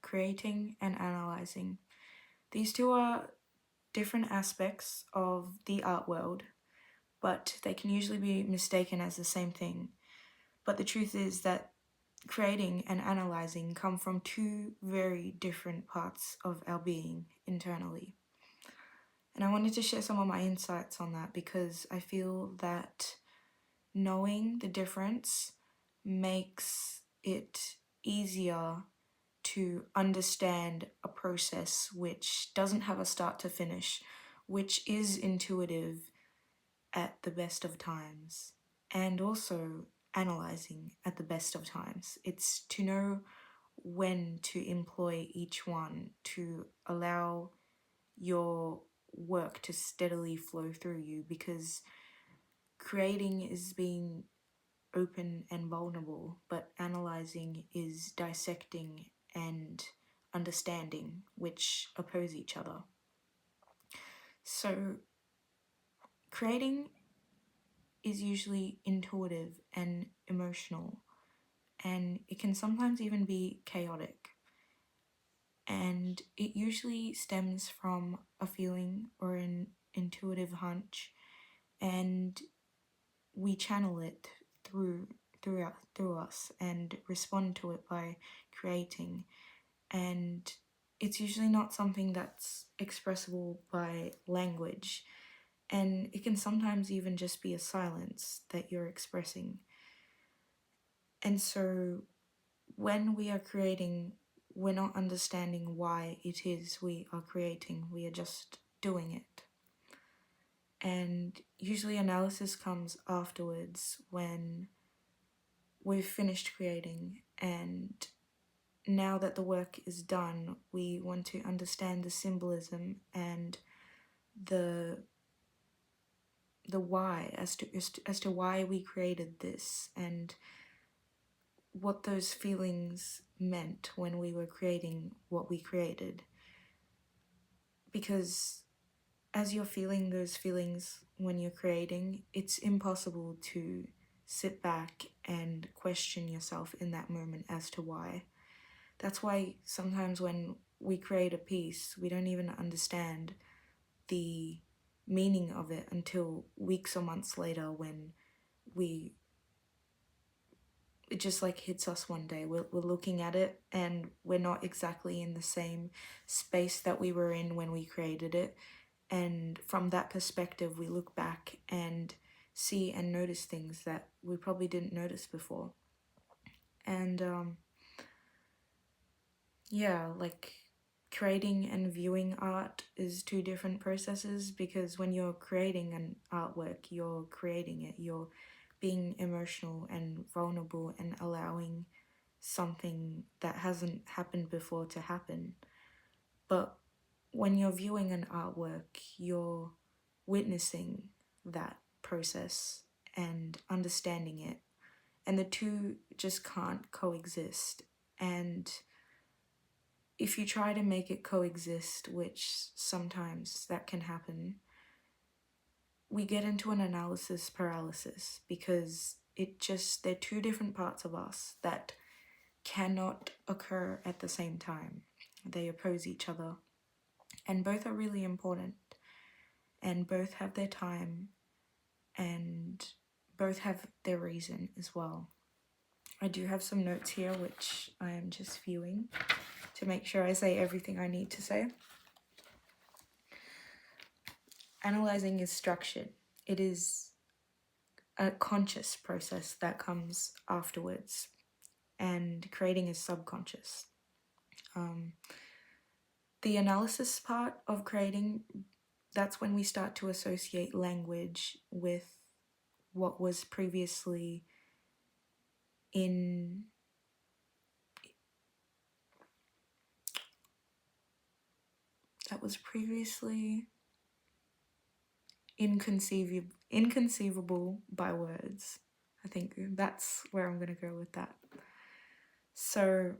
creating and analyzing. These two are different aspects of the art world, but they can usually be mistaken as the same thing. But the truth is that creating and analyzing come from two very different parts of our being internally. And I wanted to share some of my insights on that because I feel that knowing the difference makes it easier to understand a process which doesn't have a start to finish, which is intuitive at the best of times, and also analyzing at the best of times. It's to know when to employ each one to allow your work to steadily flow through you, because creating is being open and vulnerable, but analyzing is dissecting and understanding, which oppose each other. So, creating is usually intuitive and emotional, and it can sometimes even be chaotic. And it usually stems from a feeling or an intuitive hunch, and we channel it through us and respond to it by creating. And it's usually not something that's expressible by language, and it can sometimes even just be a silence that you're expressing. And so when we are creating, we're not understanding why it is we are creating, we are just doing it. And usually analysis comes afterwards when we've finished creating, and now that the work is done, we want to understand the symbolism and the why, as to why we created this, and what those feelings meant when we were creating what we created. Because as you're feeling those feelings when you're creating, it's impossible to sit back and question yourself in that moment as to why. That's why sometimes when we create a piece, we don't even understand the meaning of it until weeks or months later, when it just like hits us one day. We're looking at it and we're not exactly in the same space that we were in when we created it. And from that perspective, we look back and see and notice things that we probably didn't notice before. And yeah, like creating and viewing art is two different processes, because when you're creating an artwork, you're creating it, you're being emotional and vulnerable and allowing something that hasn't happened before to happen. But when you're viewing an artwork, you're witnessing that process and understanding it, and the two just can't coexist. And if you try to make it coexist, which sometimes that can happen, we get into an analysis paralysis, because they're two different parts of us that cannot occur at the same time. They oppose each other, and both are really important, and both have their time, and both have their reason as well. I do have some notes here which I am just viewing to make sure I say everything I need to say. Analyzing is structured. It is a conscious process that comes afterwards, and creating is subconscious. The analysis part of creating, that's when we start to associate language with what was previously in inconceivable by words. I think that's where I'm going to go with that. So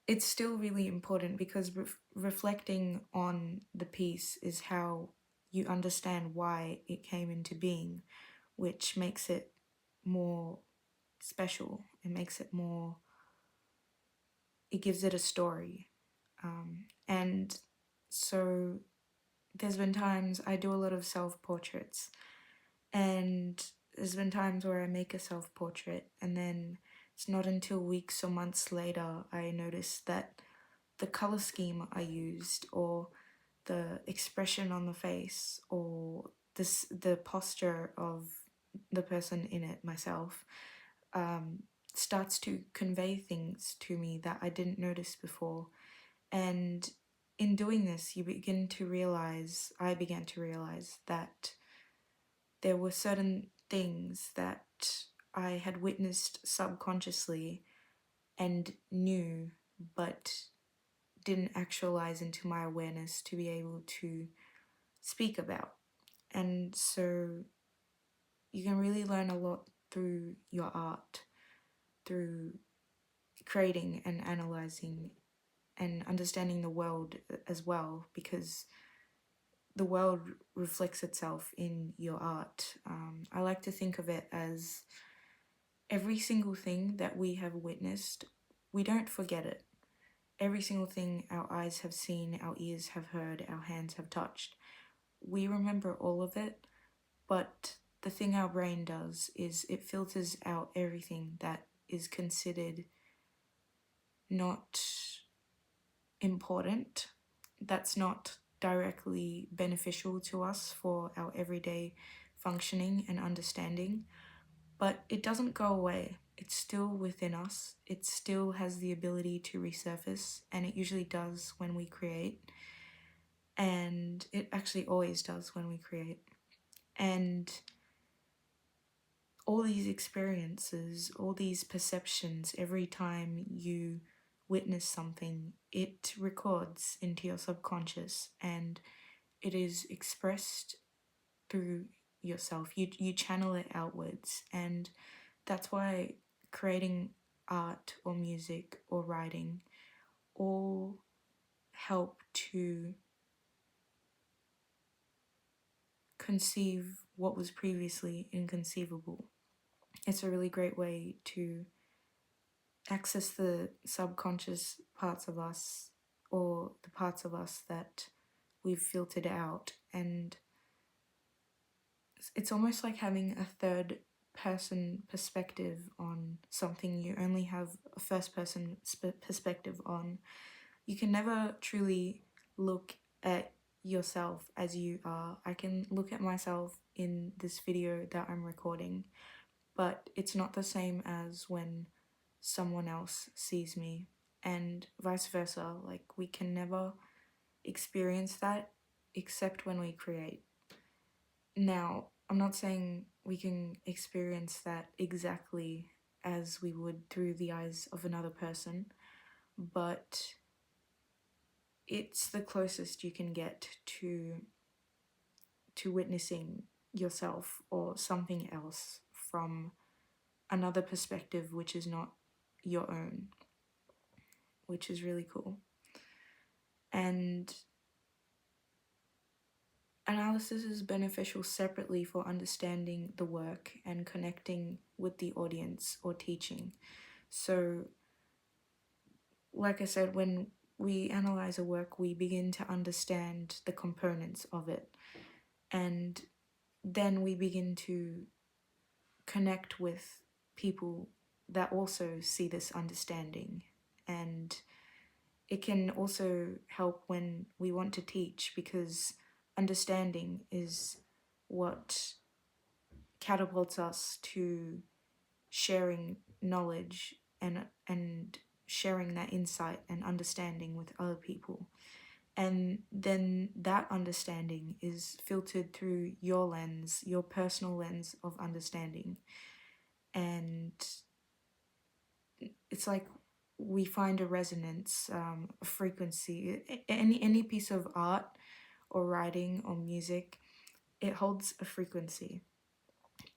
it's still really important, because reflecting on the piece is how you understand why it came into being, which makes it more special. It makes it more it gives it a story. And so there's been times I do a lot of self-portraits, and there's been times where I make a self-portrait and then it's not until weeks or months later I notice that the color scheme I used, or the expression on the face, or the posture of the person in it, myself, um, starts to convey things to me that I didn't notice before. And in doing this, I began to realize that there were certain things that I had witnessed subconsciously and knew, but didn't actualize into my awareness to be able to speak about. And so you can really learn a lot through your art, through creating and analyzing and understanding the world as well, because the world reflects itself in your art. I like to think of it as every single thing that we have witnessed, we don't forget it. Every single thing our eyes have seen, our ears have heard, our hands have touched, we remember all of it, but the thing our brain does is it filters out everything that is considered not important, that's not directly beneficial to us for our everyday functioning and understanding. But it doesn't go away. It's still within us. It still has the ability to resurface, and it usually does when we create. And it actually always does when we create. And all these experiences, all these perceptions, every time you witness something, it records into your subconscious and it is expressed through yourself. You channel it outwards, and that's why creating art or music or writing all help to conceive what was previously inconceivable. It's a really great way to access the subconscious parts of us, or the parts of us that we've filtered out. And it's almost like having a third person perspective on something you only have a first person perspective on. You can never truly look at yourself as you are. I can look at myself in this video that I'm recording, but it's not the same as when someone else sees me, and vice versa. Like, we can never experience that except when we create. Now, I'm not saying we can experience that exactly as we would through the eyes of another person, but it's the closest you can get to witnessing yourself or something else from another perspective which is not your own, which is really cool. And analysis is beneficial separately for understanding the work and connecting with the audience or teaching. So, like I said, when we analyze a work, we begin to understand the components of it, and then we begin to connect with people that also see this understanding. And it can also help when we want to teach, because understanding is what catapults us to sharing knowledge and sharing that insight and understanding with other people. And then that understanding is filtered through your lens, your personal lens of understanding. And it's like we find a resonance, a frequency. Any piece of art or writing or music, it holds a frequency.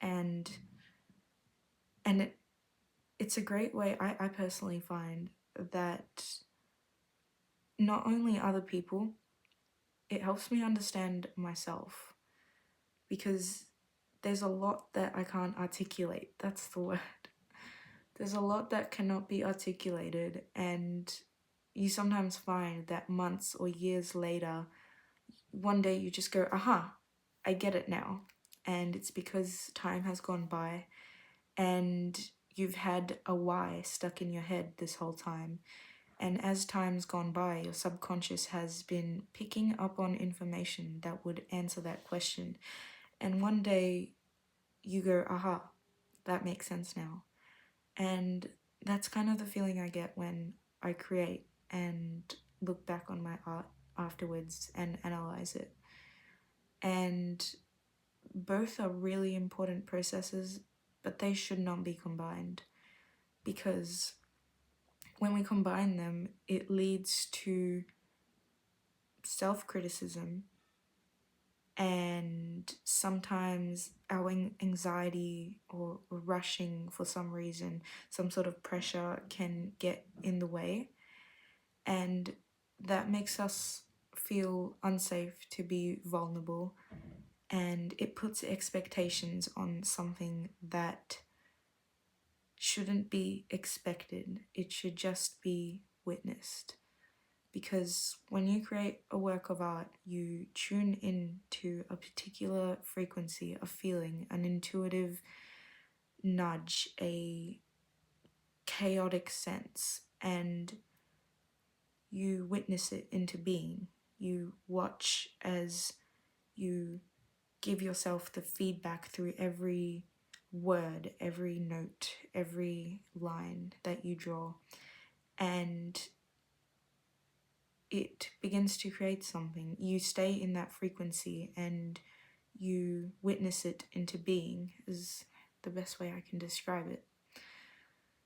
And it's a great way, I personally find, that not only other people, it helps me understand myself, because there's a lot that I can't articulate. That's the word. There's a lot that cannot be articulated, and you sometimes find that months or years later, one day you just go, aha, I get it now. And it's because time has gone by and you've had a why stuck in your head this whole time. And as time's gone by, your subconscious has been picking up on information that would answer that question. And one day you go, aha, that makes sense now. And that's kind of the feeling I get when I create and look back on my art afterwards and analyze it. And both are really important processes, but they should not be combined, because when we combine them, it leads to self-criticism, and sometimes our anxiety or rushing for some reason, some sort of pressure can get in the way, and that makes us feel unsafe to be vulnerable, and it puts expectations on something that shouldn't be expected. It should just be witnessed. Because when you create a work of art, you tune in to a particular frequency, a feeling, an intuitive nudge, a chaotic sense, and you witness it into being. You watch as you give yourself the feedback through every word, every note, every line that you draw, and it begins to create something. You stay in that frequency and you witness it into being, is the best way I can describe it.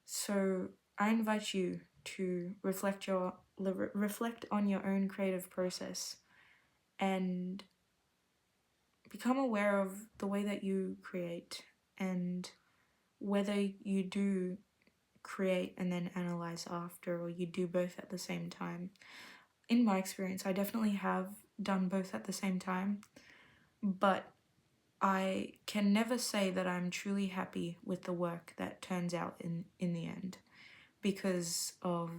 So I invite you to reflect on your own creative process and become aware of the way that you create, and whether you do create and then analyze after, or you do both at the same time. In my experience, I definitely have done both at the same time, but I can never say that I'm truly happy with the work that turns out in the end, because of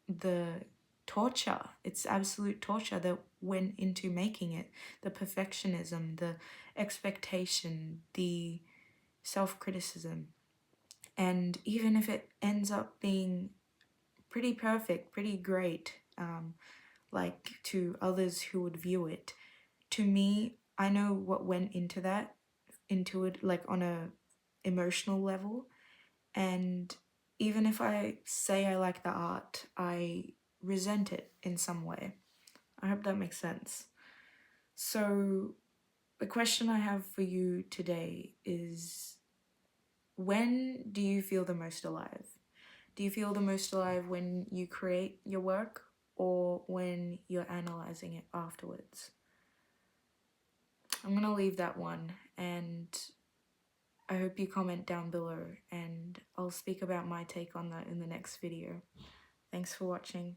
the torture. It's absolute torture that went into making it. The perfectionism, the expectation, the self-criticism. And even if it ends up being pretty perfect, pretty great, like to others who would view it, to me, I know what went into that, into it, like on a emotional level. And even if I say I like the art, I resent it in some way. I hope that makes sense. So the question I have for you today is, when do you feel the most alive? Do you feel the most alive when you create your work, or when you're analyzing it afterwards? I'm gonna leave that one, and I hope you comment down below, and I'll speak about my take on that in the next video. Thanks for watching.